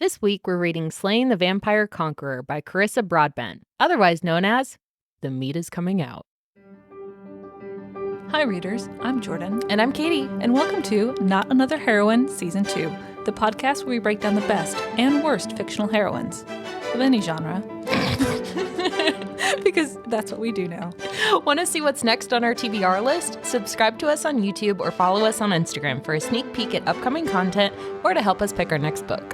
This week we're reading Slaying the Vampire Conqueror by Carissa Broadbent, otherwise known as The Meat is Coming Out. Hi readers, I'm Jordan. And I'm Katie. And welcome to Not Another Heroine Season 2, the podcast where we break down the best and worst fictional heroines of any genre. Because that's what we do now. Want to see what's next on our TBR list? Subscribe to us on YouTube or follow us on Instagram for a sneak peek at upcoming content or to help us pick our next book.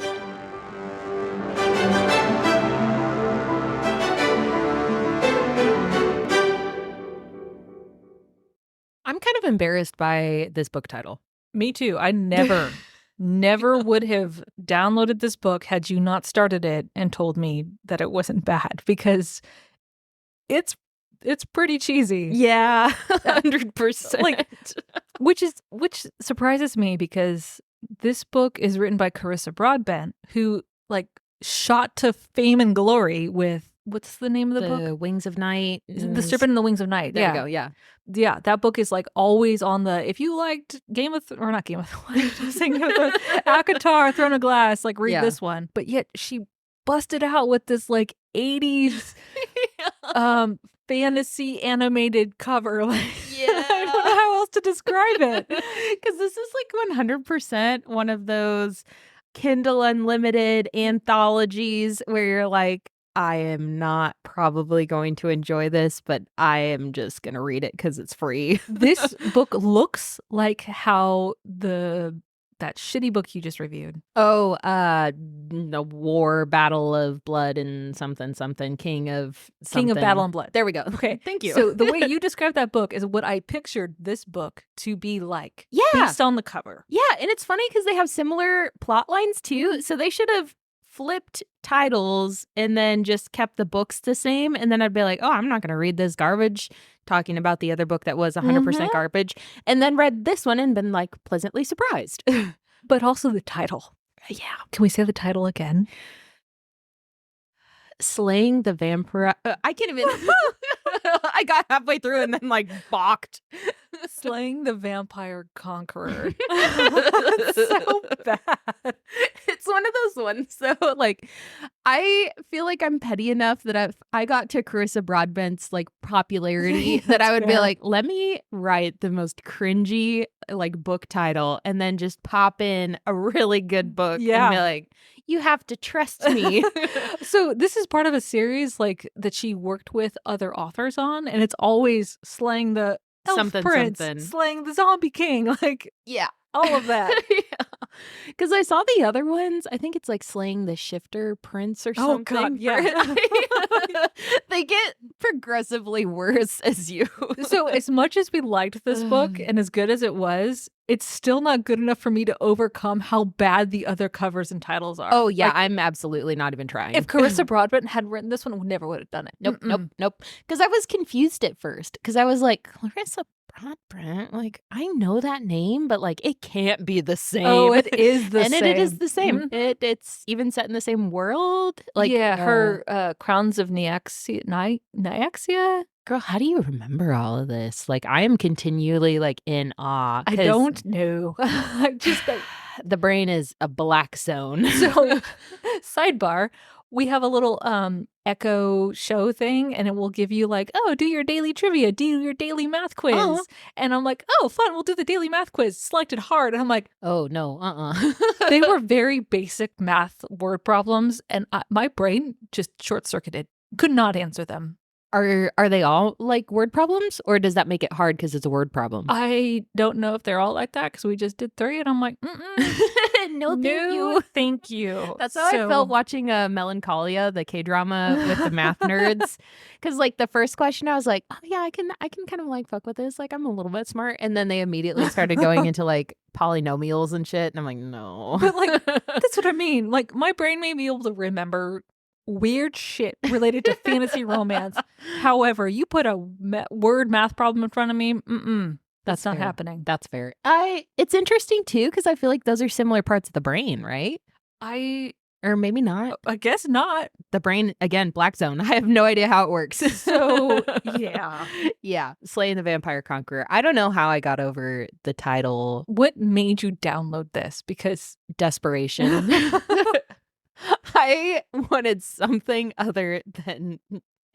I'm kind of embarrassed by this book title. Me too. I never would have downloaded this book had you not started it and told me that it wasn't bad, because it's pretty cheesy. Yeah, 100%. Like, which surprises me, because this book is written by Carissa Broadbent, who shot to fame and glory with, what's the name of the book? The Wings of Night. The Serpent and the Wings of Night. There we go, yeah. Yeah, that book is always on the, if you liked Akatar, Throne of Glass, read this one. But yet she busted out with this 80s fantasy animated cover. I don't know how else to describe it. Because this is 100% one of those Kindle Unlimited anthologies where you're like, I am not probably going to enjoy this, but I am just going to read it because it's free. This book looks like how that shitty book you just reviewed. Oh, the War, Battle of Blood and something, King of Battle and Blood. There we go. Okay. Thank you. So the way you described that book is what I pictured this book to be like. Yeah. Based on the cover. Yeah. And it's funny because they have similar plot lines too. So they should have flipped titles and then just kept the books the same, and then I'd be like, oh, I'm not going to read this garbage, talking about the other book that was 100% garbage, and then read this one and been pleasantly surprised. But also the title. Yeah. Can we say the title again? Slaying the Vampire. I can't even. I got halfway through and then balked. Slaying the Vampire Conqueror. So bad. It's one of those ones. So I feel like I'm petty enough that if I got to Carissa Broadbent's popularity, that I would be like, let me write the most cringy book title and then just pop in a really good book. Yeah. And be like, you have to trust me. So this is part of a series that she worked with other authors on, and it's always slaying the elf prince, slaying the zombie king, yeah, all of that. Because I saw the other ones. I think it's slaying the shifter prince or something. Oh God, yeah. They get progressively worse as you. So as much as we liked this book and as good as it was, it's still not good enough for me to overcome how bad the other covers and titles are. Oh yeah, I'm absolutely not even trying. If Carissa Broadbent had written this one, we never would have done it. Nope. Because I was confused at first. Because I was like, Carissa Broadbent, I know that name, but it can't be the same. Oh, it is the same. And it is the same. Mm-hmm. It's even set in the same world. Her Crowns of Nyaxia. Girl, how do you remember all of this? I am continually in awe. I don't know. I just the brain is a black zone. So, sidebar, we have a little echo show thing, and it will give you do your daily trivia, do your daily math quiz. Uh-huh. And I'm like, oh, fun, we'll do the daily math quiz. Selected hard. And I'm like, oh, no, They were very basic math word problems, and my brain just short-circuited. Could not answer them. Are they all word problems, or does that make it hard because it's a word problem? I don't know if they're all like that, because we just did 3, and I'm like, no, thank you. That's how I felt watching Melancholia, the K-drama with the math nerds. Because the first question, I was like, oh yeah, I can kind of fuck with this. I'm a little bit smart, and then they immediately started going into polynomials and shit, and I'm like, no. But that's what I mean. My brain may be able to remember weird shit related to fantasy romance. However, you put a word math problem in front of me, that's not happening. That's fair. It's interesting too, because I feel like those are similar parts of the brain, right? Or maybe not. I guess not. The brain, again, black zone. I have no idea how it works. So, yeah. Yeah. Slaying the Vampire Conqueror. I don't know how I got over the title. What made you download this? Because desperation. I wanted something other than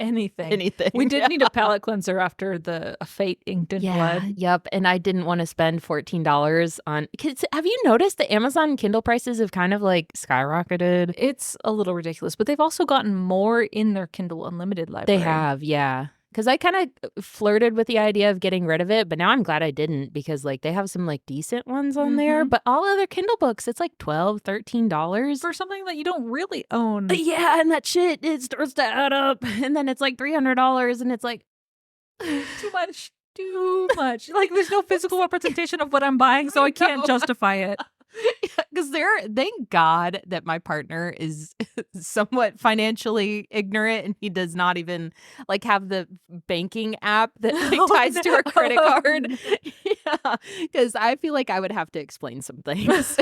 anything. We did need a palate cleanser after a Fate inked in blood. Yep. And I didn't want to spend $14 on. Cause have you noticed the Amazon Kindle prices have kind of like skyrocketed? It's a little ridiculous, but they've also gotten more in their Kindle Unlimited library. They have, yeah. Because I kind of flirted with the idea of getting rid of it, but now I'm glad I didn't because like they have some like decent ones on there. But all other Kindle books, it's like $12, $13 for something that you don't really own. Yeah, and that shit, it starts to add up, and then it's like $300, and it's like too much. Like there's no physical representation of what I'm buying, so I can't justify it. Because thank God that my partner is somewhat financially ignorant and he does not even like have the banking app that like, ties to our credit card. Yeah, because I feel like I would have to explain some things.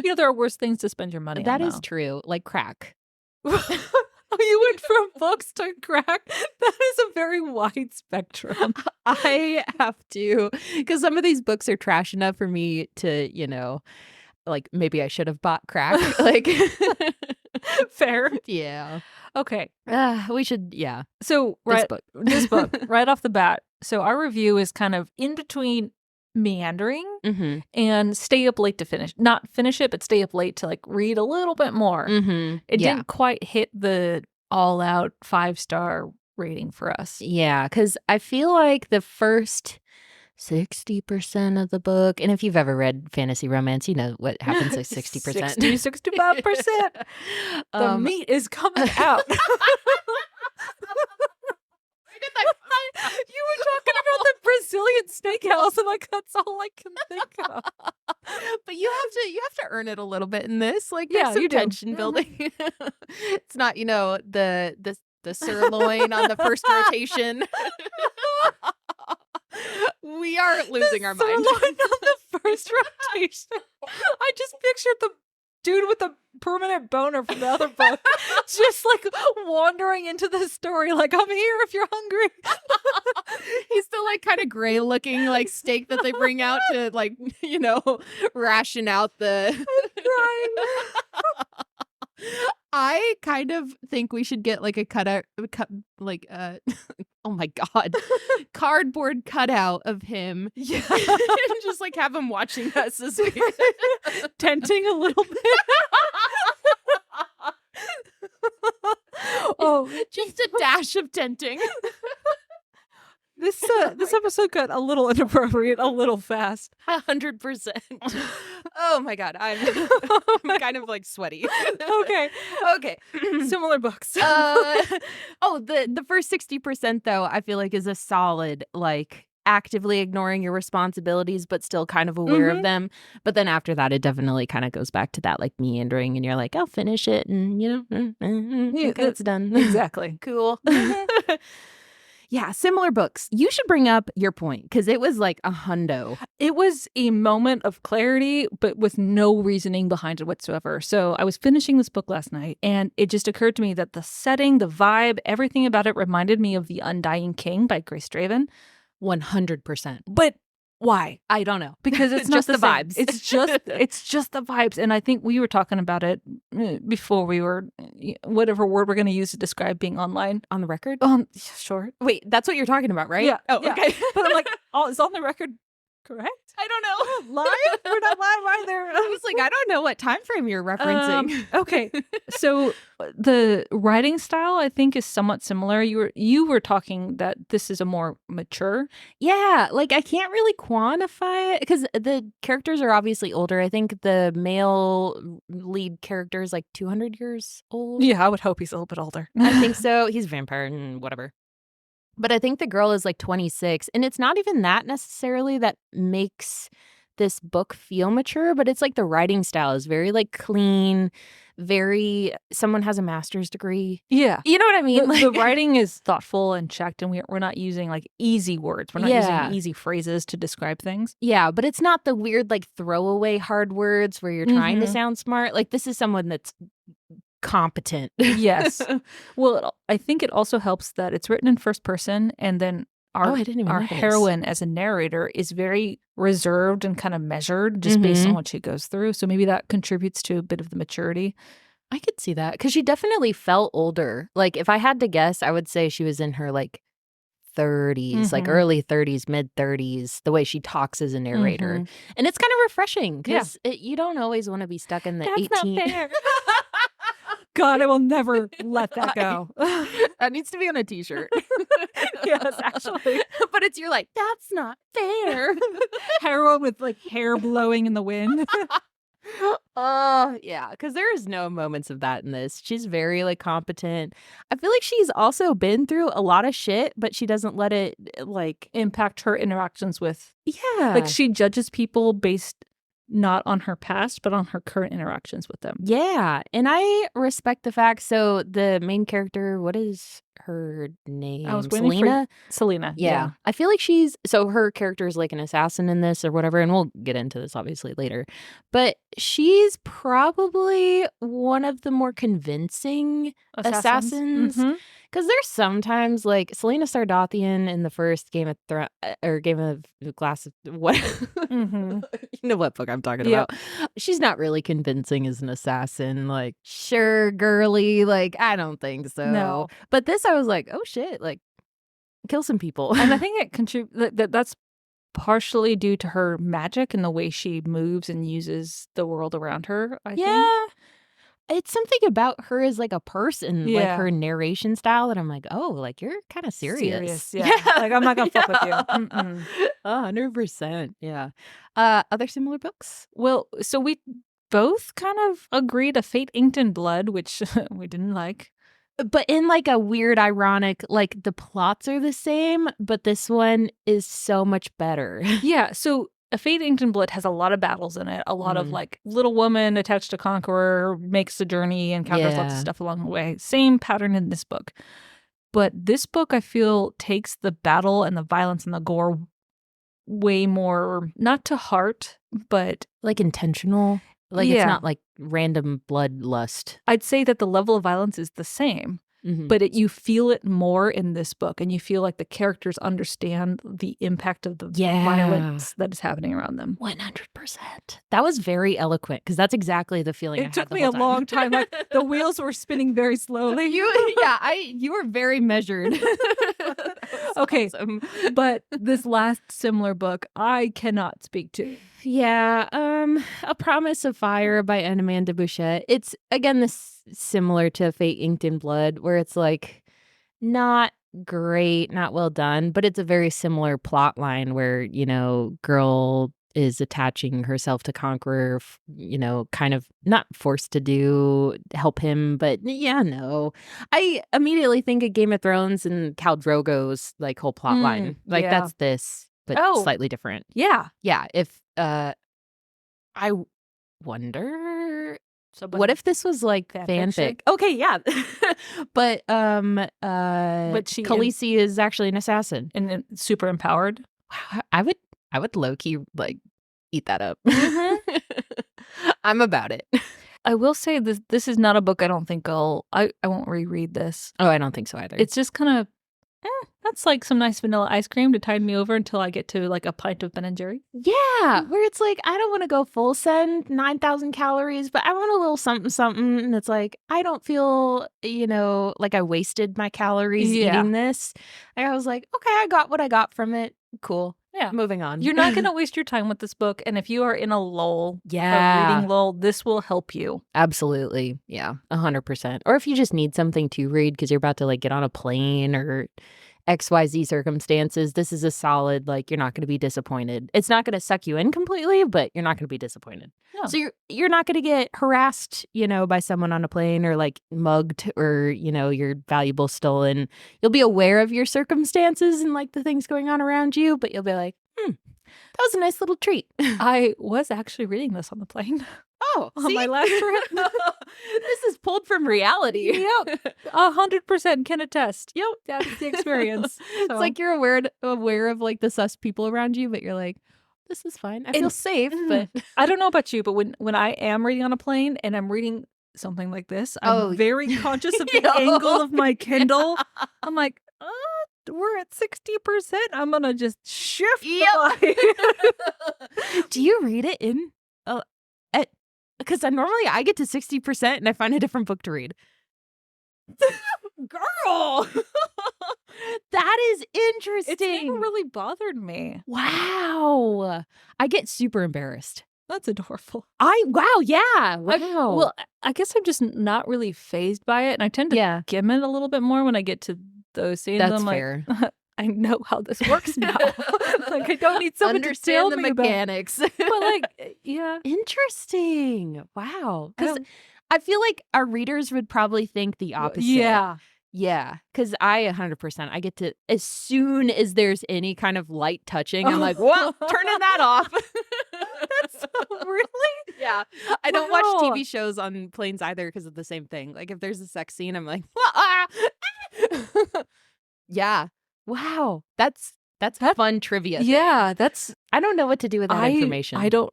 There are worse things to spend your money on. That is true, like crack. Oh, you went from books to crack? That is a very wide spectrum. I have to, because some of these books are trash enough for me to, like maybe I should have bought crack. Like, fair. Yeah. Okay. We should, yeah. So, this book, right off the bat. So, our review is kind of in between meandering and stay up late to finish. Not finish it, but stay up late to like read a little bit more. It didn't quite hit the all-out 5-star rating for us. Yeah, because I feel like the first 60% of the book, and if you've ever read fantasy romance, you know what happens at 60%. 65%. The meat is coming out. You were talking about the Brazilian steakhouse, and like that's all I can think of. But you have to earn it a little bit in this. Like, yeah, there's some you tension building. It's not, the sirloin on the first rotation. We are losing our mind. Sirloin on the first rotation. I just pictured the dude with the permanent boner from the other book just like wandering into the story like, I'm here if you're hungry. He's still like kind of gray looking like steak that they bring out to like, ration out the I kind of think we should get like a oh my God, cardboard cutout of him. Yeah. And just like have him watching us as we tenting a little bit. Oh, just a dash of tenting. This episode got a little inappropriate, a little fast. 100%. Oh my God, I'm kind of like sweaty. Okay. Similar books. The first 60% though, I feel like is a solid like actively ignoring your responsibilities but still kind of aware of them. But then after that, it definitely kind of goes back to that like meandering, and you're like, I'll finish it, and okay, it's done. Exactly. Cool. Yeah, similar books. You should bring up your point because it was like a hundo. It was a moment of clarity, but with no reasoning behind it whatsoever. So I was finishing this book last night, and it just occurred to me that the setting, the vibe, everything about it reminded me of The Undying King by Grace Draven. 100%. But why? I don't know. Because it's not just the vibes. It's just the vibes. And I think we were talking about it before we were, whatever word we're going to use to describe being online. On the record? Sure. Wait, that's what you're talking about, right? Yeah. Oh, yeah. okay. But I'm like, is on the record correct? I don't know. Live? We're not live either. I was like, I don't know what time frame you're referencing. Okay. So the writing style, I think, is somewhat similar. You were talking that this is a more mature. Yeah, like I can't really quantify it because the characters are obviously older. I think the male lead character is like 200 years old. Yeah, I would hope he's a little bit older. I think so. He's a vampire and whatever. But I think the girl is like 26, and it's not even that necessarily that makes this book feel mature, but it's like the writing style is very like clean, very someone has a master's degree. Yeah. You know what I mean? The writing is thoughtful and checked, and we're not using like easy words. We're not using easy phrases to describe things. Yeah, but it's not the weird like throwaway hard words where you're trying to sound smart. Like this is someone that's competent. Yes. Well, I think it also helps that it's written in first person, and then our heroine as a narrator is very reserved and kind of measured just based on what she goes through. So maybe that contributes to a bit of the maturity. I could see that because she definitely felt older. Like, if I had to guess, I would say she was in her, like, 30s, like, early 30s, mid-30s, the way she talks as a narrator. And it's kind of refreshing because you don't always want to be stuck in the That's 18 not fair. God, I will never let that go. That needs to be on a t-shirt. Yes, actually. But you're like, that's not fair. Heroin with like hair blowing in the wind. Oh, yeah, because there is no moments of that in this. She's very, like, competent. I feel like she's also been through a lot of shit, but she doesn't let it, like... Impact her interactions with... Yeah. Like, she judges people based not on her past, but on her current interactions with them. Yeah, and I respect the fact, so the main character, what is her name? I was waiting Selena? Selena, Yeah. I feel like she's... So her character is like an assassin in this or whatever, and we'll get into this obviously later. But she's probably one of the more convincing assassins. Because there's sometimes, like, Selena Sardathian in the first Game of Glass of... What? You know what book I'm talking about. She's not really convincing as an assassin. Like, sure, girly. Like, I don't think so. No. But this, I was like, oh, shit. Like, kill some people. And I think it that's partially due to her magic and the way she moves and uses the world around her, I think. It's something about her as, like, a person, like, her narration style that I'm like, oh, like, you're kind of serious. Yeah. Like, I'm not going to fuck with you. 100%. Yeah. Other similar books? Well, so we both kind of agreed a Fate Inked in Blood, which we didn't like. But in, like, a weird, ironic, like, the plots are the same, but this one is so much better. Yeah, so A Fate Inked in Blood has a lot of battles in it. A lot of, like, little woman attached to Conqueror makes the journey, encounters lots of stuff along the way. Same pattern in this book. But this book, I feel, takes the battle and the violence and the gore way more, not to heart, but... Like, intentional? Like, it's not, like, random bloodlust. I'd say that the level of violence is the same. But you feel it more in this book, and you feel like the characters understand the impact of the violence that is happening around them. 100%. That was very eloquent, because that's exactly the feeling I had. It took me a long time. Like, the wheels were spinning very slowly. You were very measured. Okay, awesome. But this last similar book, I cannot speak to. Yeah, A Promise of Fire by Amanda Bouchet. It's, again, this similar to Fate Inked in Blood, where it's, like, not great, not well done, but it's a very similar plot line where, you know, girl is attaching herself to Conqueror, you know, kind of not forced to help him, but no. I immediately think of Game of Thrones and Khal Drogo's, like, whole plot line. Like, that's this, but slightly different. Yeah. Yeah, if, I wonder... what if this was, like, fanfic? Okay, yeah. But Khaleesi is actually an assassin. And super empowered. Wow, I would low-key, like, eat that up. I'm about it. I will say this is not a book I don't think I won't reread this. Oh, I don't think so either. It's just kind of... that's like some nice vanilla ice cream to tide me over until I get to, like, a pint of Ben & Jerry. Yeah, where it's like, I don't want to go full send, 9,000 calories, but I want a little something, something. And it's like, I don't feel, you know, like I wasted my calories eating this. I was like, okay, I got what I got from it. Cool. Yeah, moving on. You're not going to waste your time with this book. And if you are in a lull, a reading lull, this will help you. Absolutely. Yeah, 100%. Or if you just need something to read because you're about to, like, get on a plane or... XYZ circumstances, this is a solid, like, you're not going to be disappointed. It's not going to suck you in completely, but you're not going to be disappointed. No. So you're not going to get harassed, you know, by someone on a plane or, like, mugged or, you know, your valuables stolen. You'll be aware of your circumstances and, like, the things going on around you, but you'll be like, that was a nice little treat. I was actually reading this on the plane. Oh, on my last trip. This is pulled from reality. Yep. 100% can attest. Yep. That's the experience. So. It's like you're aware of, like, the sus people around you, but you're like, this is fine. I feel safe, but... I don't know about you, but when I am reading on a plane and I'm reading something like this, I'm very conscious of the angle of my Kindle. I'm like, we're at 60%. I'm going to just shift. Do you read it in... because normally I get to 60% and I find a different book to read. Girl, that is interesting. It's never really bothered me. Wow. I get super embarrassed. That's adorable. Wow, yeah. Wow. Well, I guess I'm just not really fazed by it, and I tend to skim it a little bit more when I get to those scenes. That's I'm fair. Like, I know how this works now. Like, I don't need someone to tell the me mechanics. But like, yeah. Interesting. Wow. Because I feel like our readers would probably think the opposite. Yeah, because I 100%, I get to, as soon as there's any kind of light touching, I'm like, well, turning that off. That's really? Yeah. I don't watch TV shows on planes either because of the same thing. Like, if there's a sex scene, I'm like, yeah. Wow. That's fun trivia. Yeah, I don't know what to do with that information. I don't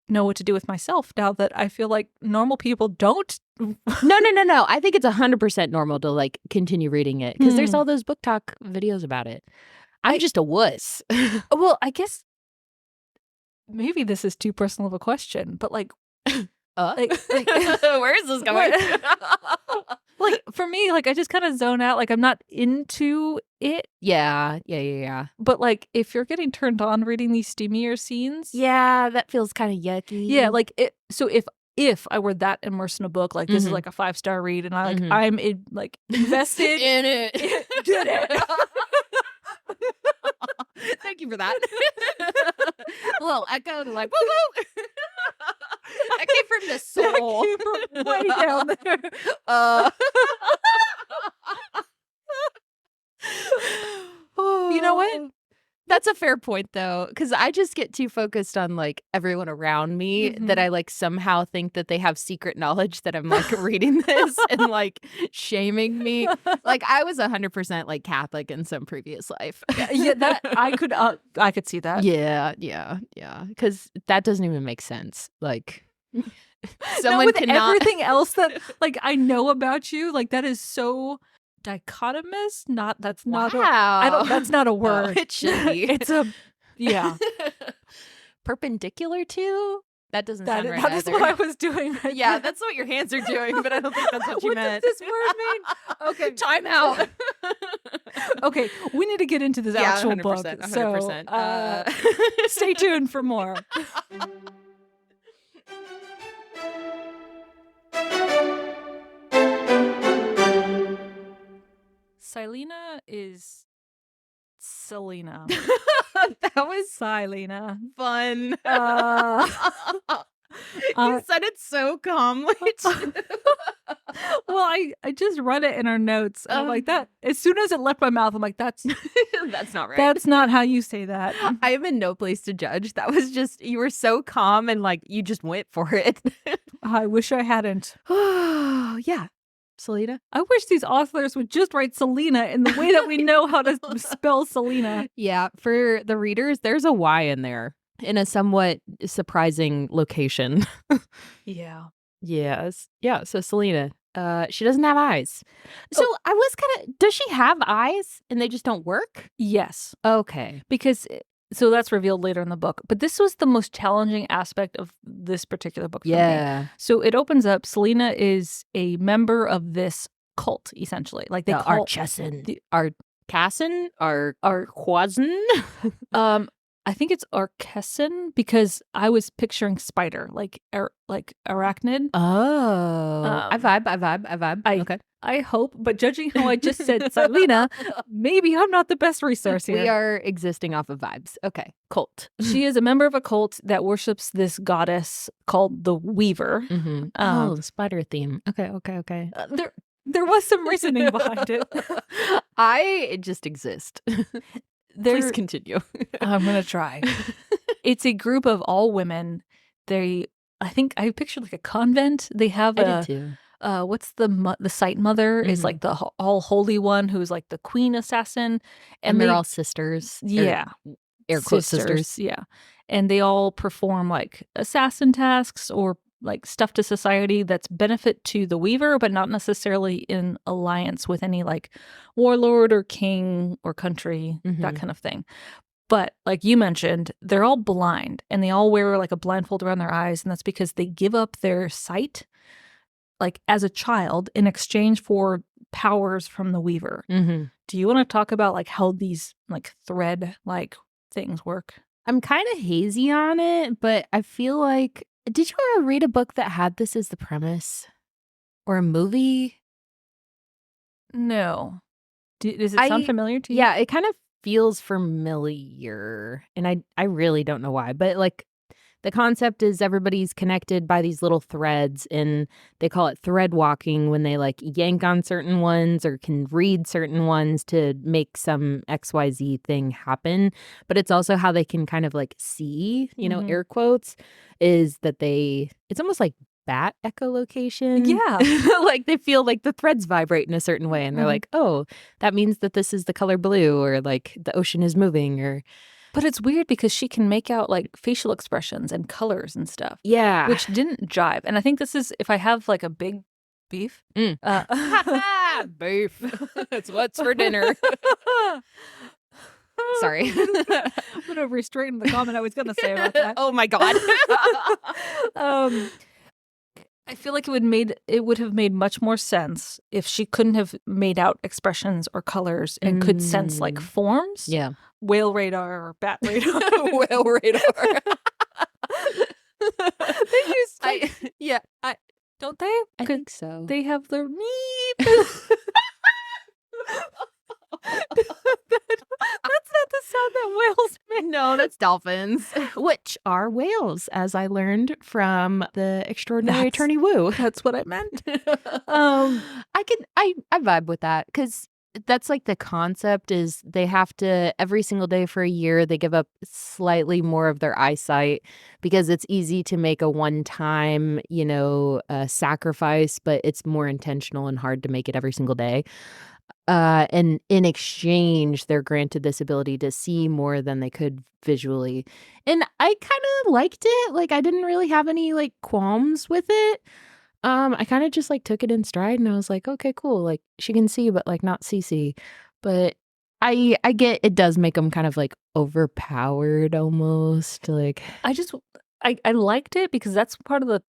know what to do with myself now that I feel like normal people don't. No. I think it's 100% normal to like continue reading it because there's all those book talk videos about it. I'm just a wuss. Well, I guess maybe this is too personal of a question, but like where is this going? Like for me, like I just kind of zone out. Like I'm not into it. Yeah. But like if you're getting turned on reading these steamier scenes, that feels kind of yucky. Yeah, like so if I were that immersed in a book, like this is like a 5-star read, and I'm invested in it. Did it. Thank you for that. A little echo to like woo woo. That came from the soul. That came from way down there. You know what? That's a fair point though, because I just get too focused on like everyone around me that I like somehow think that they have secret knowledge that I'm like reading this and like shaming me. Like I was 100% like Catholic in some previous life. Yeah, that I could see that. Yeah. Because that doesn't even make sense. Like someone with cannot. Everything else that like I know about you, like that is so dichotomous. That's not a word. It should be. It's a perpendicular to. That doesn't sound right. That's what I was doing. Right there. That's what your hands are doing, but I don't think that's what you meant. What does this word mean? Okay, time out. Okay, we need to get into this actual 100%, book. 100%. So stay tuned for more. Silena is Selena. That was Silena. Fun. You said it so calmly. Well, I just read it in our notes. I'm like that. As soon as it left my mouth, I'm like, that's not right. That's not how you say that. I am in no place to judge. That was just, you were so calm and like you just went for it. I wish I hadn't. Oh, yeah. Selena. I wish these authors would just write Selena in the way that we know how to spell Selena. Yeah, for the readers, there's a Y in there in a somewhat surprising location. Yeah. Yes. Yeah, so Selena, she doesn't have eyes. So I was kind of, does she have eyes and they just don't work? Yes. Okay. Because so that's revealed later in the book. But this was the most challenging aspect of this particular book for me. So it opens up, Selena is a member of this cult, essentially. Like they call Archesin. Arcasin? Arquazin? I think it's Archesin because I was picturing spider, like arachnid. Oh. I vibe. Okay. I hope, but judging how I just said Selena, maybe I'm not the best resource here. We are existing off of vibes. Okay. Cult. She is a member of a cult that worships this goddess called the Weaver. Mm-hmm. The spider theme. Okay. There was some reasoning behind it. I just exist. Please continue. I'm going to try. It's a group of all women. I think I pictured like a convent. They have I did too. What's the Sight Mother is like the all holy one who's like the queen assassin, and they're all sisters. Yeah, air quote sisters. Yeah, and they all perform like assassin tasks or like stuff to society that's benefit to the Weaver, but not necessarily in alliance with any like warlord or king or country, that kind of thing. But like you mentioned, they're all blind and they all wear like a blindfold around their eyes. And that's because they give up their sight like as a child in exchange for powers from the Weaver. Mm-hmm. Do you want to talk about like how these like thread like things work? I'm kind of hazy on it, but I feel like, did you ever read a book that had this as the premise? Or a movie? No. Does it sound familiar to you? Yeah, it kind of feels familiar. And I really don't know why. But like the concept is everybody's connected by these little threads, and they call it thread walking when they like yank on certain ones or can read certain ones to make some XYZ thing happen. But it's also how they can kind of like see, air quotes, is that it's almost like bat echolocation. Yeah. Like they feel like the threads vibrate in a certain way and they're like, oh, that means that this is the color blue, or like the ocean is moving, or... But it's weird because she can make out like facial expressions and colors and stuff. Yeah. Which didn't jive. And I think this is, if I have like a big beef. Beef. It's what's for dinner. Sorry. I'm going to restrain the comment I was going to say about that. Oh my God. I feel like it would have made much more sense if she couldn't have made out expressions or colors and could sense like forms. Yeah. Whale radar or bat radar. Whale radar. They use don't they? I think so. They have their That's not the sound that whales make. No, that's dolphins, which are whales, as I learned from the Extraordinary Attorney Wu. That's what I meant. I vibe with that because that's like the concept is they have to every single day for a year they give up slightly more of their eyesight because it's easy to make a one-time sacrifice, but it's more intentional and hard to make it every single day. And in exchange, they're granted this ability to see more than they could visually. And I kind of liked it. Like, I didn't really have any, like, qualms with it. I kind of just, like, took it in stride, and I was like, okay, cool. Like, she can see, but, like, not see. But I get it does make them kind of, like, overpowered almost. Like, I liked it because that's part of the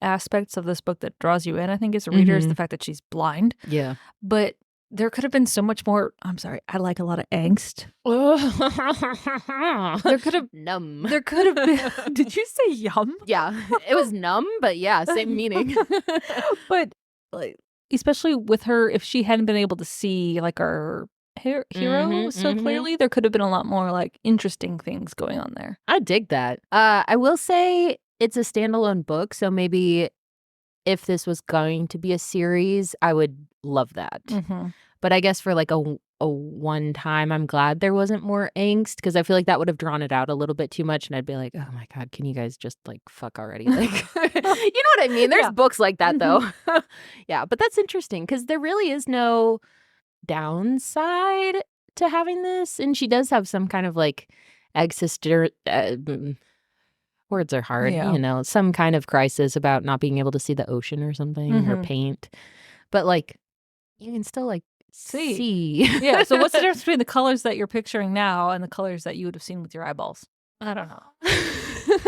aspects of this book that draws you in, I think, as a reader, is the fact that she's blind. Yeah. But there could have been so much more. I'm sorry. I like a lot of angst. There could have numb. There could have been. Did you say yum? Yeah, it was numb, but yeah, same meaning. But like, especially with her, if she hadn't been able to see like our hero so clearly, there could have been a lot more like interesting things going on there. I dig that. I will say it's a standalone book, so maybe if this was going to be a series, I would love that. But I guess for like a one time, I'm glad there wasn't more angst because I feel like that would have drawn it out a little bit too much, and I'd be like, oh my God, can you guys just like fuck already? Like, you know what I mean? There's books like that though. Yeah, but that's interesting because there really is no downside to having this, and she does have some kind of like words are hard, some kind of crisis about not being able to see the ocean or something or paint. But like you can still like see. Yeah. So what's the difference between the colors that you're picturing now and the colors that you would have seen with your eyeballs? I don't know.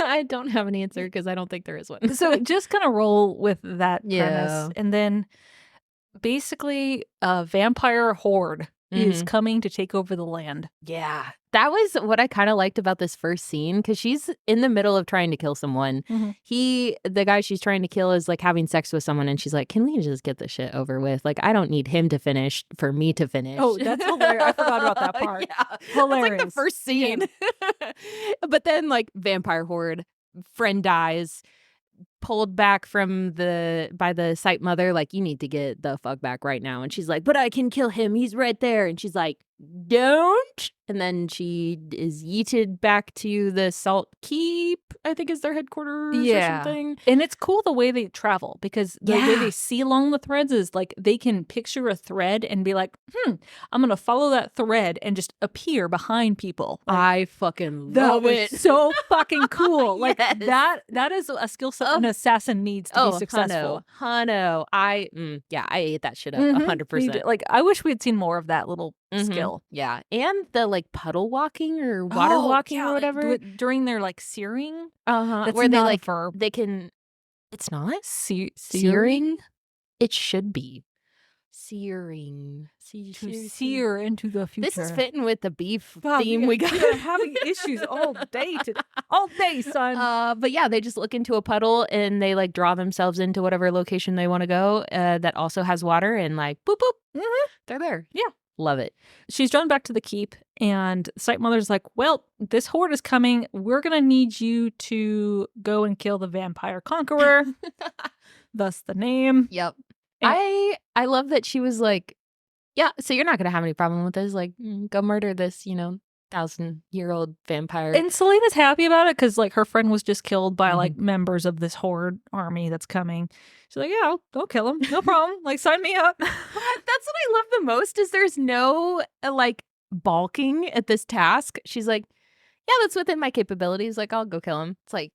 I don't have an answer because I don't think there is one. So just kind of roll with that premise. And then basically a vampire horde is coming to take over the land. Yeah. That was what I kind of liked about this first scene because she's in the middle of trying to kill someone. The guy she's trying to kill is like having sex with someone, and she's like, can we just get this shit over with? Like, I don't need him to finish for me to finish. Oh, that's hilarious. I forgot about that part. Yeah. Hilarious. That's like the first scene. Yeah. But then like vampire horde, friend dies, pulled back by the site mother, like, you need to get the fuck back right now. And she's like, but I can kill him, he's right there. And she's like, don't. And then she is yeeted back to the Salt Keep, I think is their headquarters or something. And it's cool the way they travel because the way they see along the threads is like they can picture a thread and be like, I'm going to follow that thread and just appear behind people. Like, I fucking love it. So fucking cool. Like that is a skill set an assassin needs to be successful. Huno. I ate that shit up 100%. Like I wish we had seen more of that little skill. kill. Yeah. And the like puddle walking or water walking or whatever. During their like searing. That's where they like they can. It's not searing. It should be searing. To sear into the future. This is fitting with the beef theme we got. We're having issues all day, son. But yeah, they just look into a puddle and they like draw themselves into whatever location they want to go. That also has water and like boop boop. They're there. Yeah, love it. She's drawn back to the keep, and Sight Mother's like, "Well, this horde is coming. We're gonna need you to go and kill the Vampire Conqueror." Thus the name. Yep. I love that she was like, yeah, so you're not going to have any problem with this. Like, go murder this, 1,000-year-old vampire. And Selena's happy about it because, like, her friend was just killed by, like, members of this horde army that's coming. She's like, yeah, I'll kill him. No problem. Like, sign me up. That's what I love the most is there's no, like, balking at this task. She's like, yeah, that's within my capabilities. Like, I'll go kill him. It's like,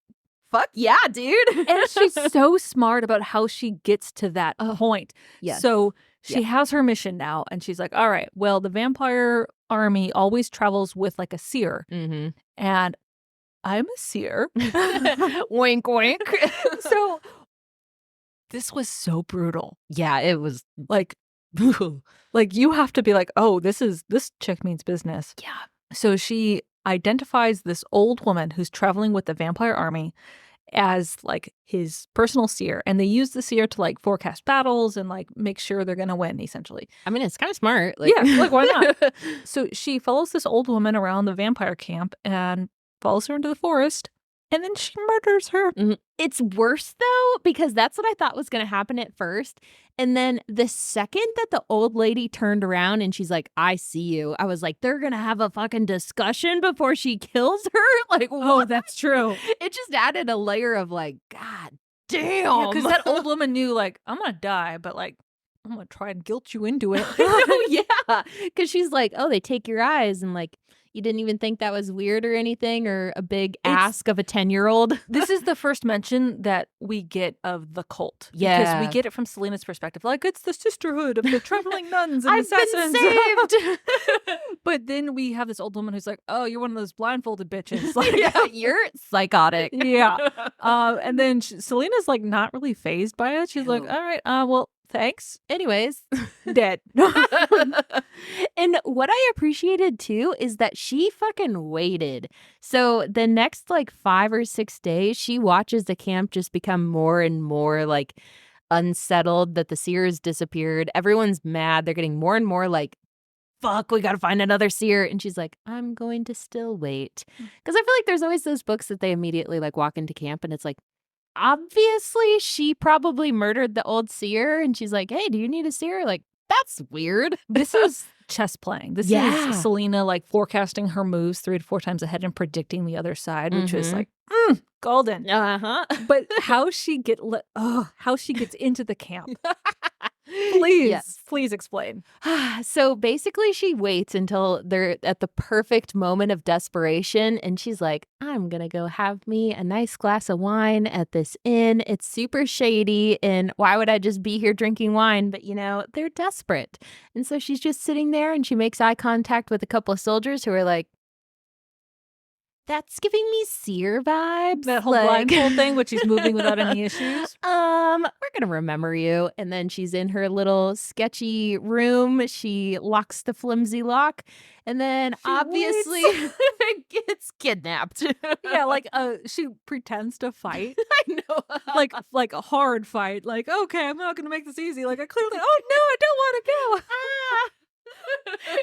fuck yeah, dude. And she's so smart about how she gets to that point. Yes. So she has her mission now, and she's like, all right, well, the vampire army always travels with like a seer. And I'm a seer. Wink, wink. So this was so brutal. Yeah, it was like you have to be like, oh, this chick means business. Yeah. So she identifies this old woman who's traveling with the vampire army as like his personal seer, and they use the seer to like forecast battles and like make sure they're gonna win, essentially. I mean, it's kind of smart. Like, yeah, like why not? So she follows this old woman around the vampire camp and follows her into the forest, and then she murders her. It's worse though, because that's what I thought was gonna happen at first. And then the second that the old lady turned around and she's like, I see you, I was like, they're gonna have a fucking discussion before she kills her? Like, what? Oh, that's true. It just added a layer of like, God damn. Yeah, because that old woman knew, like, I'm gonna die, but like, I'm gonna try and guilt you into it. Yeah. Because she's like, oh, they take your eyes, and like, you didn't even think that was weird or anything, or a big ask of a 10-year-old. This is the first mention that we get of the cult. Yeah. Because we get it from Selena's perspective. Like, it's the sisterhood of the traveling nuns and I've assassins. been saved. But then we have this old woman who's like, oh, you're one of those blindfolded bitches. Like, yeah, you're psychotic. Yeah. And then Selena's like not really fazed by it. She's like, all right, well, thanks. Anyways, dead. And what I appreciated too is that she fucking waited. So the next like 5 or 6 days, she watches the camp just become more and more like unsettled that the seers disappeared. Everyone's mad. They're getting more and more like, fuck, we gotta find another seer. And she's like, I'm going to still wait. Because I feel like there's always those books that they immediately like walk into camp and it's like, obviously she probably murdered the old seer, and she's like, hey, do you need a seer? Like, that's weird. This is chess playing. This is Selena like forecasting her moves 3 to 4 times ahead and predicting the other side, which was like golden. But how she gets into the camp. Please explain. So basically she waits until they're at the perfect moment of desperation, and she's like, I'm gonna go have me a nice glass of wine at this inn. It's super shady, and why would I just be here drinking wine? But they're desperate. And so she's just sitting there, and she makes eye contact with a couple of soldiers who are like, that's giving me seer vibes. That whole blindfold thing, which she's moving without any issues. We're gonna remember you. And then she's in her little sketchy room. She locks the flimsy lock, and then she obviously gets kidnapped. Yeah, like she pretends to fight. I know, like a hard fight. Like, okay, I'm not gonna make this easy. Like, I clearly, oh no, I don't want to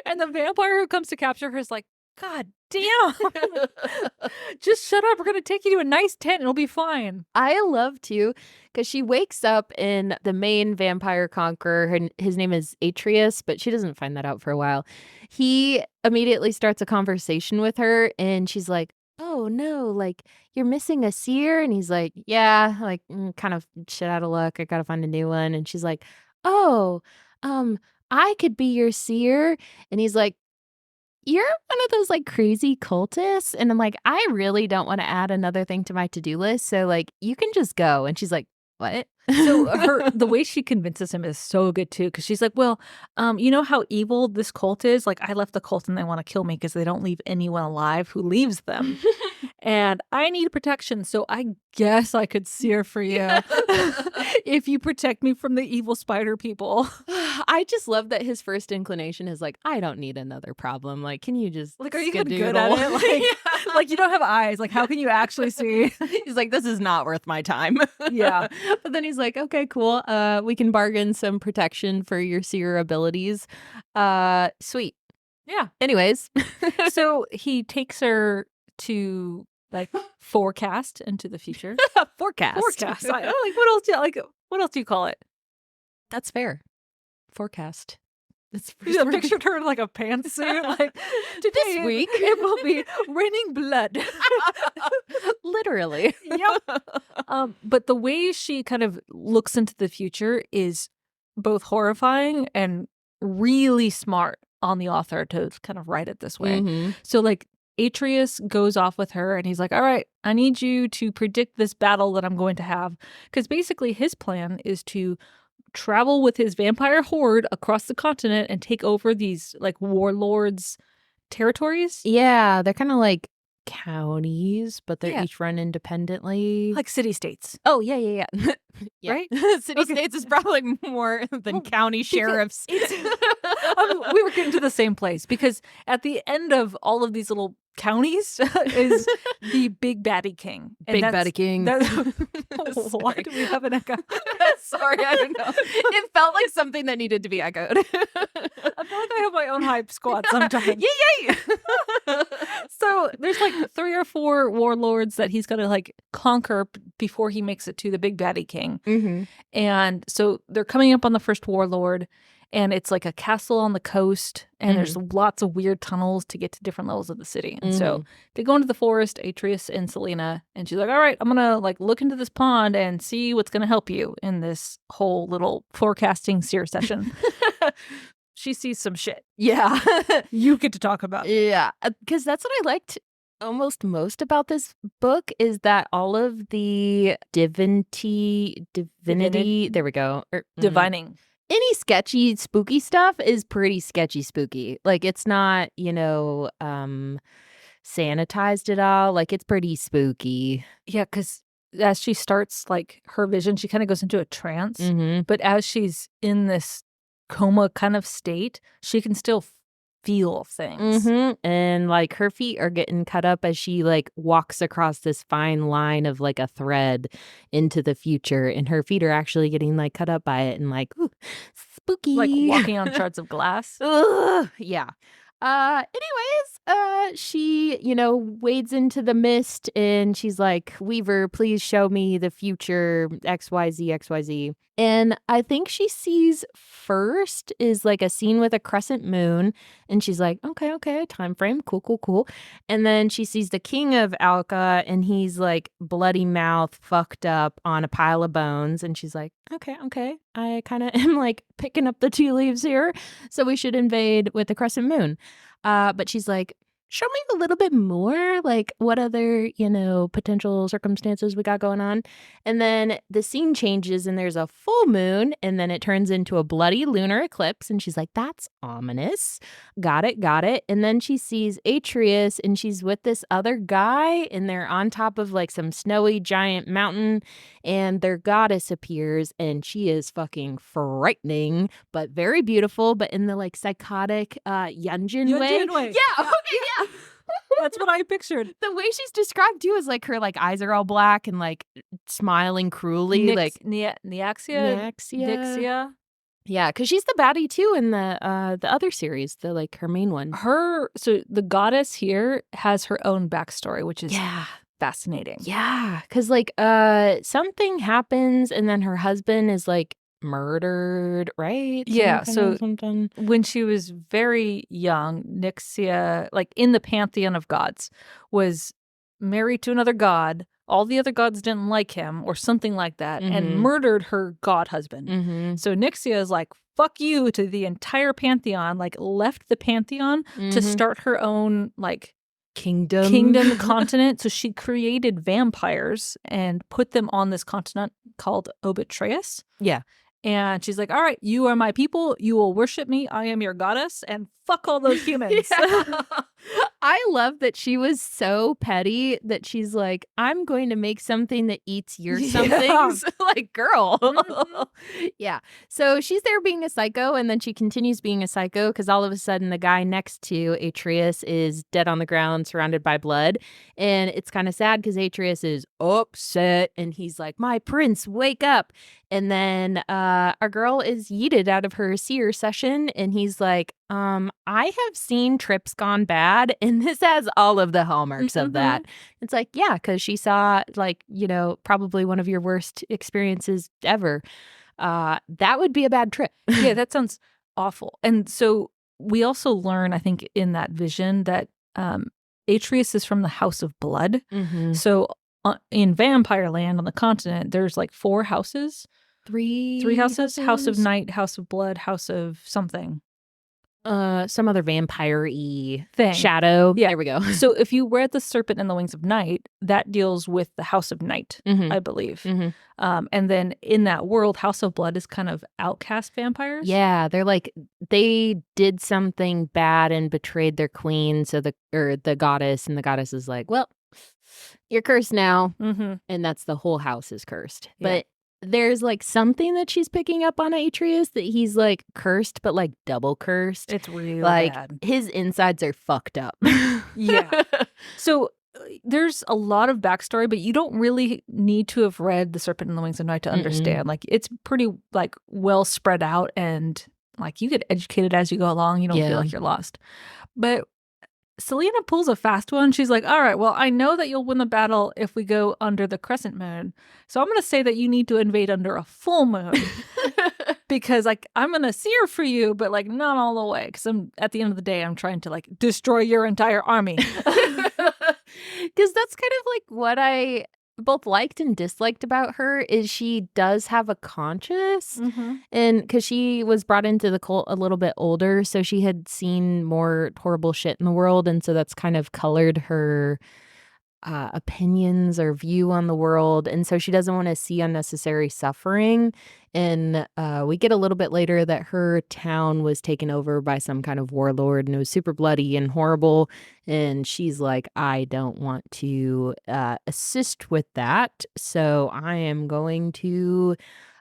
go. And the vampire who comes to capture her is like, God damn. Just shut up. We're going to take you to a nice tent and it'll be fine. I love too, because she wakes up in the main Vampire Conqueror. His name is Atreus, but she doesn't find that out for a while. He immediately starts a conversation with her, and she's like, oh no, like, you're missing a seer? And he's like, yeah, like, kind of shit out of luck. I got to find a new one. And she's like, oh, I could be your seer. And he's like, you're one of those like crazy cultists. And I'm like, I really don't want to add another thing to my to-do list. So like, you can just go. And she's like, what? So the way she convinces him is so good too, because she's like, well, you know how evil this cult is? Like, I left the cult and they want to kill me because they don't leave anyone alive who leaves them. And I need protection, so I guess I could sear for you if you protect me from the evil spider people. I just love that his first inclination is like, I don't need another problem. Like, can you just Like, are you good at it? Like, like, you don't have eyes. Like, how can you actually see? He's like, this is not worth my time. Yeah. But then he's like, okay, cool. We can bargain some protection for your seer abilities. Sweet. Yeah. Anyways. So he takes her to like forecast into the future. Forecast. Like, what else do you call it? That's fair. Forecast. It's I pictured her in like a pantsuit. Like, today this week it will be raining blood. Literally. Yep. But the way she kind of looks into the future is both horrifying and really smart on the author to kind of write it this way. Mm-hmm. So like Atreus goes off with her and he's like, all right, I need you to predict this battle that I'm going to have. Because basically his plan is to travel with his vampire horde across the continent and take over these like warlords' territories. Yeah, they're kind of like counties, but they're Yeah. each run independent. Like city-states. Oh, yeah. Yeah. Right? City-states is probably more than county sheriffs. We were getting to the same place because at the end of all of these little counties is the big baddie king. And Big baddie king. Why do we have an echo? Sorry, I don't know. It felt like something that needed to be echoed. I feel like I have my own hype squad sometimes. Yay! So there's like 3 or 4 warlords that he's got to like conquer before he makes it to the big baddie king. Mm-hmm. And so they're coming up on the first warlord, and it's like a castle on the coast, and there's lots of weird tunnels to get to different levels of the city. And so they go into the forest, Atreus and Selena, and she's like, all right, I'm going to like look into this pond and see what's going to help you in this whole little forecasting seer session. She sees some shit. Yeah. You get to talk about it. Yeah, because that's what I liked almost most about this book is that all of the divinity, there we go. Divining. Any sketchy, spooky stuff is pretty sketchy, spooky. Like, it's not, sanitized at all. Like, it's pretty spooky. Yeah, because as she starts, like, her vision, she kind of goes into a trance. Mm-hmm. But as she's in this coma kind of state, she can still feel things. Mm-hmm. And, like, her feet are getting cut up as she, like, walks across this fine line of, like, a thread into the future. And her feet are actually getting, like, cut up by it and, like, ooh, spooky. Like walking on shards of glass. Ugh, yeah. Anyways, she, wades into the mist and she's like, Weaver, please show me the future, XYZ, XYZ. And I think she sees first is like a scene with a crescent moon. And she's like, okay, time frame. Cool. And then she sees the king of Alka and he's like bloody mouth, fucked up on a pile of bones. And she's like, okay. I kind of am like picking up the tea leaves here. So we should invade with the crescent moon. But she's like, show me a little bit more, like what other, potential circumstances we got going on. And then the scene changes and there's a full moon and then it turns into a bloody lunar eclipse. And she's like, that's ominous. Got it. And then she sees Atreus and she's with this other guy and they're on top of like some snowy giant mountain and their goddess appears and she is fucking frightening, but very beautiful, but in the like psychotic Yunjin way. Yeah. Yeah. That's what I pictured. The way she's described too is like her like eyes are all black and like smiling cruelly, like Nyaxia. Yeah, because she's the baddie too in the other series, the like her main one. So the goddess here has her own backstory, which is fascinating. Yeah, because like something happens and then her husband is like murdered, right? Yeah, Something. When she was very young, Nyaxia, like in the pantheon of gods, was married to another god. All the other gods didn't like him or something like that and murdered her god husband. Mm-hmm. So Nyaxia is like, fuck you to the entire pantheon, like left the pantheon to start her own like kingdom. continent. So she created vampires and put them on this continent called Obitreus. Yeah. And she's like, all right, you are my people. You will worship me. I am your goddess. And fuck all those humans. Yeah. I love that she was so petty that she's like, I'm going to make something that eats your somethings. Like, girl. Yeah. So she's there being a psycho, and then she continues being a psycho because all of a sudden the guy next to Atreus is dead on the ground, surrounded by blood. And it's kind of sad because Atreus is upset and he's like, my prince, wake up. And then our girl is yeeted out of her seer session, and he's like, I have seen trips gone bad, and this has all of the hallmarks of that. It's like, yeah, because she saw, like, you know, probably one of your worst experiences ever. That would be a bad trip. Yeah, that sounds awful. And so we also learn, I think, in that vision that Atreus is from the House of Blood. So in Vampire Land on the continent, there's like 4 houses. Three houses? House of Night, House of Blood, House of something. Some other vampire-y thing. Shadow. Yeah. There we go. So if you read The Serpent and the Wings of Night, that deals with the House of Night, I believe. And then in that world, House of Blood is kind of outcast vampires. Yeah, they're like, they did something bad and betrayed their queen, so the goddess, and the goddess is like, well, you're cursed now. And that's the whole house is cursed. Yeah. But there's like something that she's picking up on Atreus, that he's like cursed, but like double cursed. It's really like bad. His insides are fucked up. Yeah. So there's a lot of backstory, but you don't really need to have read The Serpent and the Wings of Night to understand. Like, it's pretty like well spread out, and like you get educated as you go along. You don't feel like you're lost. But Selena pulls a fast one. She's like, all right, well, I know that you'll win the battle if we go under the crescent moon. So I'm going to say that you need to invade under a full moon because like I'm going to sear for you, but like not all the way. Because at the end of the day, I'm trying to like destroy your entire army. Because that's kind of like what I both liked and disliked about her is she does have a conscience. And because she was brought into the cult a little bit older, so she had seen more horrible shit in the world, and so that's kind of colored her opinions or view on the world, and so she doesn't want to see unnecessary suffering. And we get a little bit later that her town was taken over by some kind of warlord, and it was super bloody and horrible, and she's like, I don't want to assist with that, so I am going to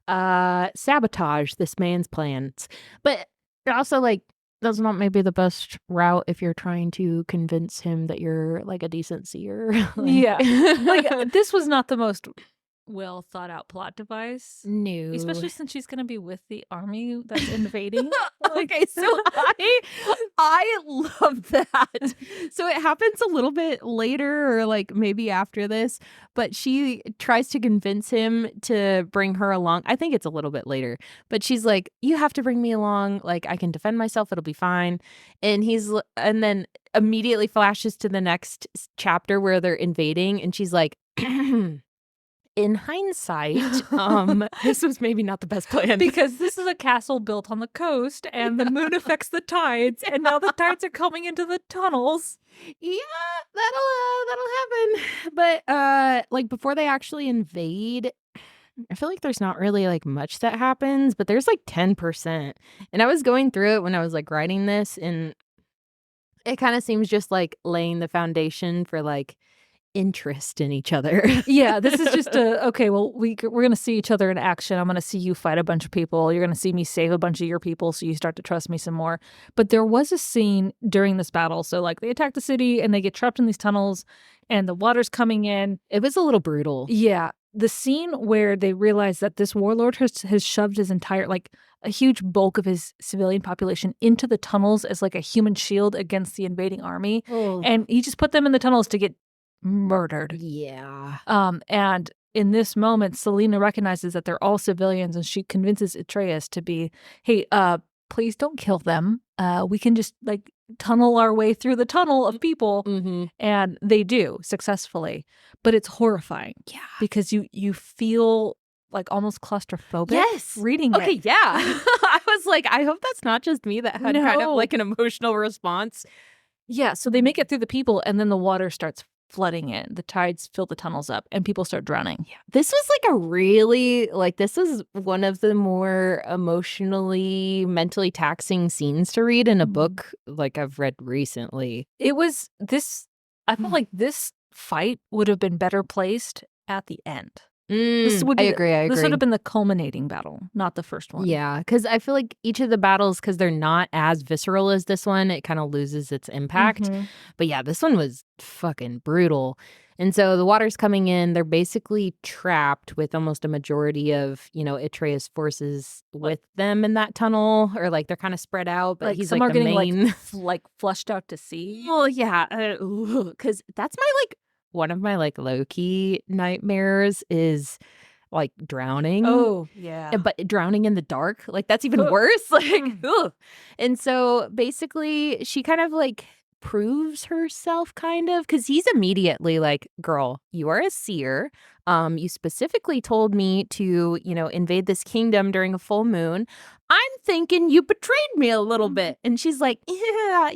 sabotage this man's plans. But also, like, that's not maybe the best route if you're trying to convince him that you're like a decent seer. Yeah. Like, this was not the most well thought out plot device. No. Especially since she's going to be with the army that's invading. Okay, so I love that. So it happens a little bit later, or like maybe after this, but she tries to convince him to bring her along. I think it's a little bit later, but she's like, you have to bring me along. Like, I can defend myself. It'll be fine. And then immediately flashes to the next chapter where they're invading, and she's like, in hindsight, this was maybe not the best plan. Because this is a castle built on the coast, and the moon affects the tides, and now the tides are coming into the tunnels. Yeah, that'll happen. But like before they actually invade, I feel like there's not really like much that happens, but there's like 10%. And I was going through it when I was like writing this, and it kind of seems just like laying the foundation for like interest in each other. Yeah, this is just okay, well, we're going to see each other in action. I'm going to see you fight a bunch of people. You're going to see me save a bunch of your people, so you start to trust me some more. But there was a scene during this battle. So like they attack the city and they get trapped in these tunnels and the water's coming in. It was a little brutal. Yeah. The scene where they realize that this warlord has shoved his entire, like a huge bulk of his civilian population into the tunnels as like a human shield against the invading army. Oh. And he just put them in the tunnels to get murdered. Yeah. And in this moment, Selena recognizes that they're all civilians, and she convinces Atreus to be, hey, please don't kill them. We can just like tunnel our way through the tunnel of people. And they do successfully, but it's horrifying. Yeah. Because you feel like almost claustrophobic. Yes. Reading okay, it. Yeah. I was like, I hope that's not just me that had kind of like an emotional response. Yeah, so they make it through the people, and then the water starts flooding in. The tides fill the tunnels up, and people start drowning. Yeah. This was like a really, like, this is one of the more emotionally, mentally taxing scenes to read in a book like I've read recently. It was this, I felt like this fight would have been better placed at the end. I agree. This would have been the culminating battle, not the first one. Yeah, because I feel like each of the battles, because they're not as visceral as this one, it kind of loses its impact. Mhm. But yeah, this one was fucking brutal. And so the water's coming in. They're basically trapped with almost a majority of, Atreus' forces with them in that tunnel, or like they're kind of spread out, but Like he's some like are the getting main. like flushed out to sea. Well, yeah, because that's my like one of my like low key nightmares is like drowning. Oh, yeah. But drowning in the dark, like that's even worse. Like, ugh. And so basically, she kind of like proves herself, kind of, because he's immediately like, "Girl, you are a seer. You specifically told me to, invade this kingdom during a full moon. I'm thinking you betrayed me a little bit." And she's like, "Yeah,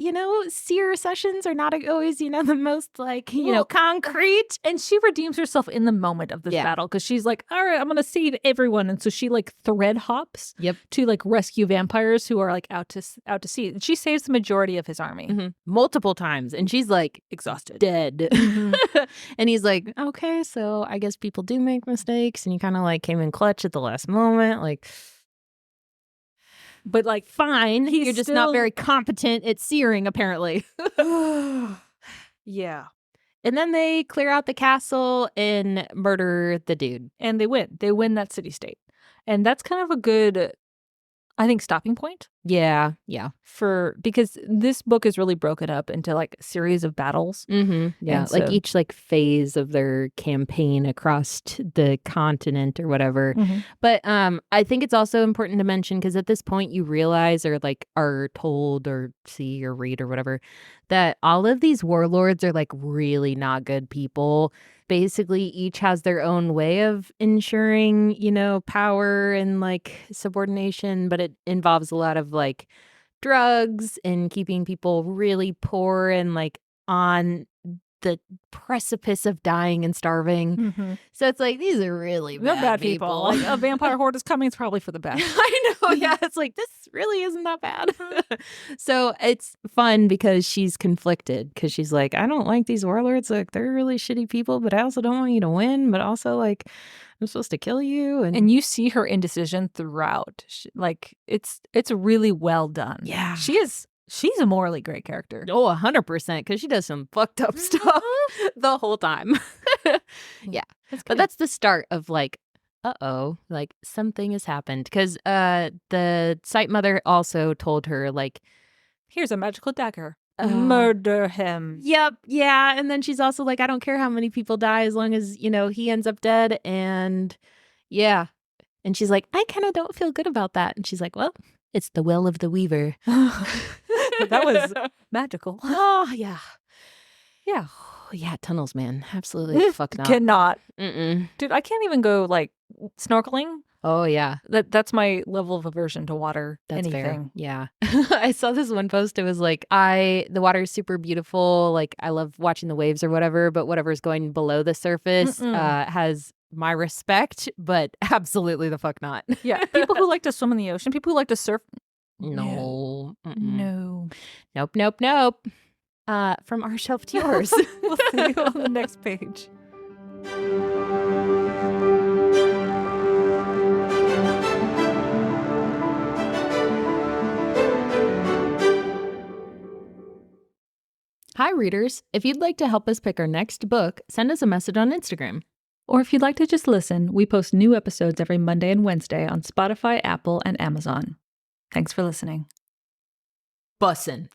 seer sessions are not always, the most like, concrete." And she redeems herself in the moment of this battle because she's like, all right, I'm going to save everyone. And so she like thread hops to like rescue vampires who are like out to sea. And she saves the majority of his army. Multiple times. And she's like Exhausted. Dead. And he's like, "Okay, so I guess people do make mistakes." And you kind of like came in clutch at the last moment. Like, but like, fine. You're just not very competent at searing, apparently. Yeah. And then they clear out the castle and murder the dude. And they win. They win that city-state. And that's kind of a good, I think, stopping point. Yeah. Because this book is really broken up into like a series of battles. Yeah, like each like phase of their campaign across the continent or whatever. But I think it's also important to mention, because at this point you realize, or like are told or see or read or whatever, that all of these warlords are like really not good people. Basically, each has their own way of ensuring, power and like subordination, but it involves a lot of like drugs and keeping people really poor and like on the precipice of dying and starving. So it's like, these are really bad people. Like, a vampire horde is coming. It's probably for the best. I know. Yeah. It's like, this really isn't that bad. So it's fun because she's conflicted, because she's like, I don't like these warlords. Like, they're really shitty people, but I also don't want you to win. But also, like, I'm supposed to kill you. And you see her indecision throughout. Like, it's really well done. Yeah. She's a morally great character. Oh, 100%, because she does some fucked up stuff the whole time. Yeah. But that's the start of like, like something has happened. Because the site mother also told her like, here's a magical dagger. Murder him. Yep. Yeah. And then she's also like, I don't care how many people die as long as, he ends up dead. And yeah. And she's like, I kind of don't feel good about that. And she's like, well, it's the will of the weaver. That was magical. Oh, yeah. Yeah. Oh, yeah, tunnels, man. Absolutely. Fuck not. Cannot. Mm-mm. Dude, I can't even go like snorkeling. Oh, yeah. That's my level of aversion to water. That's anything. fair. Yeah. I saw this one post. It was like, the water is super beautiful. Like, I love watching the waves or whatever, but whatever's going below the surface has my respect, but absolutely the fuck not. Yeah. People who like to swim in the ocean, people who like to surf. No. No. Nope. From our shelf to yours. We'll see you on the next page. Hi, readers. If you'd like to help us pick our next book, send us a message on Instagram. Or if you'd like to just listen, we post new episodes every Monday and Wednesday on Spotify, Apple, and Amazon. Thanks for listening. Bussin'.